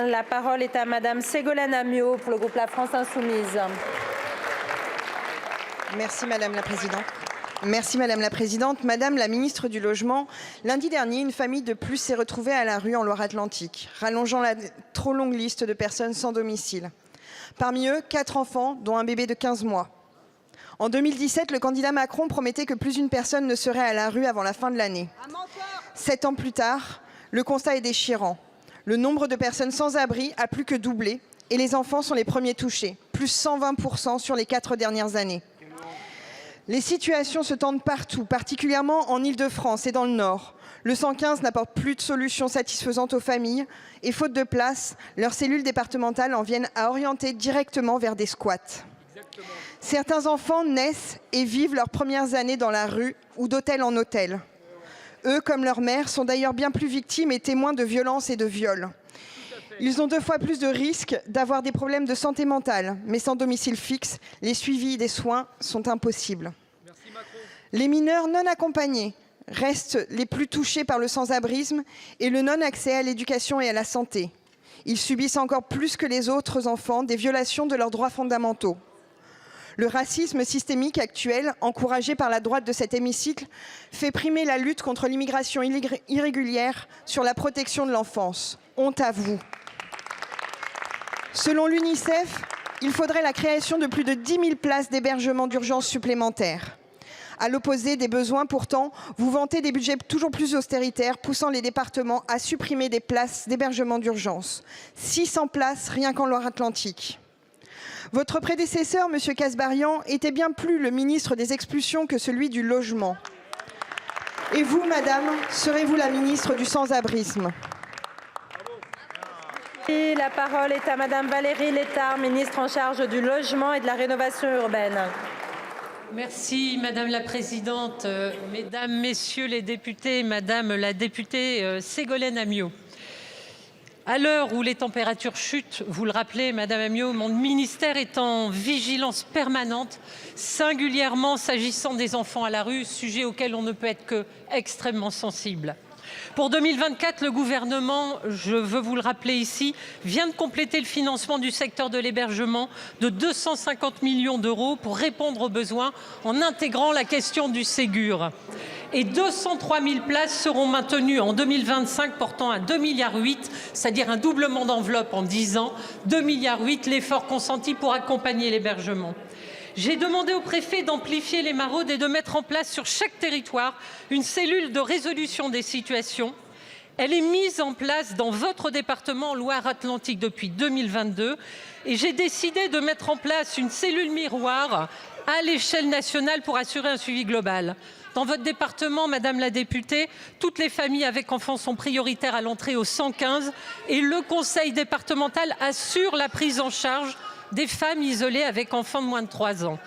La parole est à Madame Ségolène Amiot pour le groupe La France Insoumise. Merci Madame la Présidente. Madame la ministre du Logement, lundi dernier, une famille de plus s'est retrouvée à la rue en Loire-Atlantique, rallongeant la trop longue liste de personnes sans domicile. Parmi eux, 4 enfants, dont un bébé de 15 mois. En 2017, le candidat Macron promettait que plus d'une personne ne serait à la rue avant la fin de l'année. 7 ans plus tard, le constat est déchirant. Le nombre de personnes sans abri a plus que doublé et les enfants sont les premiers touchés, plus 120% sur les 4 dernières années. Les situations se tendent partout, particulièrement en Île-de-France et dans le Nord. Le 115 n'apporte plus de solutions satisfaisantes aux familles et faute de place, leurs cellules départementales en viennent à orienter directement vers des squats. Certains enfants naissent et vivent leurs premières années dans la rue ou d'hôtel en hôtel. Eux, comme leurs mères, sont d'ailleurs bien plus victimes et témoins de violences et de viols. Ils ont 2 fois plus de risques d'avoir des problèmes de santé mentale, mais sans domicile fixe, les suivis des soins sont impossibles. Les mineurs non accompagnés restent les plus touchés par le sans-abrisme et le non-accès à l'éducation et à la santé. Ils subissent encore plus que les autres enfants des violations de leurs droits fondamentaux. Le racisme systémique actuel, encouragé par la droite de cet hémicycle, fait primer la lutte contre l'immigration irrégulière sur la protection de l'enfance. Honte à vous. Selon l'UNICEF, il faudrait la création de plus de 10 000 places d'hébergement d'urgence supplémentaires. À l'opposé des besoins, pourtant, vous vantez des budgets toujours plus austéritaires, poussant les départements à supprimer des places d'hébergement d'urgence. 600 places rien qu'en Loire-Atlantique. Votre prédécesseur, M. Kasbarian, était bien plus le ministre des expulsions que celui du logement. Et vous, madame, serez-vous la ministre du sans-abrisme? La parole est à Madame Valérie Létard, ministre en charge du logement et de la rénovation urbaine. Merci Madame la Présidente, Mesdames, Messieurs les députés, Madame la députée Ségolène Amiot. À l'heure où les températures chutent, vous le rappelez Madame Amiot, mon ministère est en vigilance permanente, singulièrement s'agissant des enfants à la rue, sujet auquel on ne peut être que extrêmement sensible. Pour 2024, le gouvernement, je veux vous le rappeler ici, vient de compléter le financement du secteur de l'hébergement de 250 millions d'euros pour répondre aux besoins en intégrant la question du Ségur. Et 203 000 places seront maintenues en 2025, portant à 2,8 milliards, c'est-à-dire un doublement d'enveloppe en 10 ans, 2,8 milliards l'effort consenti pour accompagner l'hébergement. J'ai demandé au préfet d'amplifier les maraudes et de mettre en place sur chaque territoire une cellule de résolution des situations. Elle est mise en place dans votre département Loire-Atlantique depuis 2022 et j'ai décidé de mettre en place une cellule miroir à l'échelle nationale pour assurer un suivi global. Dans votre département, Madame la députée, toutes les familles avec enfants sont prioritaires à l'entrée au 115 et le conseil départemental assure la prise en charge des femmes isolées avec enfants de moins de 3 ans.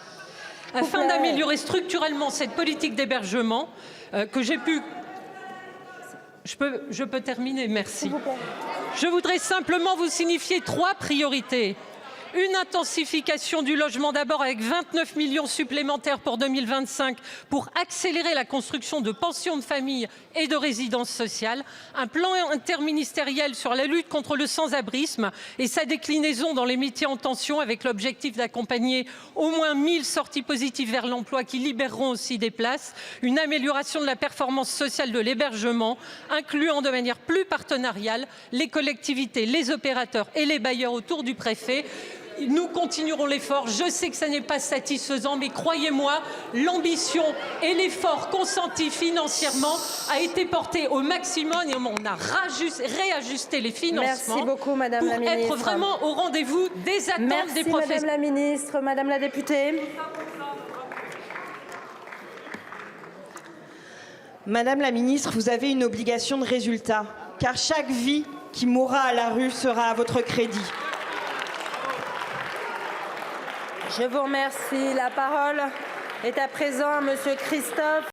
Afin d'améliorer structurellement cette politique d'hébergement que j'ai pu... Je peux terminer, merci. Je voudrais simplement vous signifier 3 priorités. Une intensification du logement d'abord avec 29 millions supplémentaires pour 2025 pour accélérer la construction de pensions de famille et de résidences sociales. Un plan interministériel sur la lutte contre le sans-abrisme et sa déclinaison dans les métiers en tension avec l'objectif d'accompagner au moins 1000 sorties positives vers l'emploi qui libéreront aussi des places. Une amélioration de la performance sociale de l'hébergement, incluant de manière plus partenariale les collectivités, les opérateurs et les bailleurs autour du préfet. Nous continuerons l'effort. Je sais que ça n'est pas satisfaisant, mais croyez-moi, l'ambition et l'effort consenti financièrement a été porté au maximum et on a réajusté les financements. Merci beaucoup, Madame la ministre. Pour être vraiment au rendez-vous des attentes des professeurs. Madame la ministre, Madame la députée. Madame la ministre, vous avez une obligation de résultat, car chaque vie qui mourra à la rue sera à votre crédit. Je vous remercie. La parole est à présent à Monsieur Christophe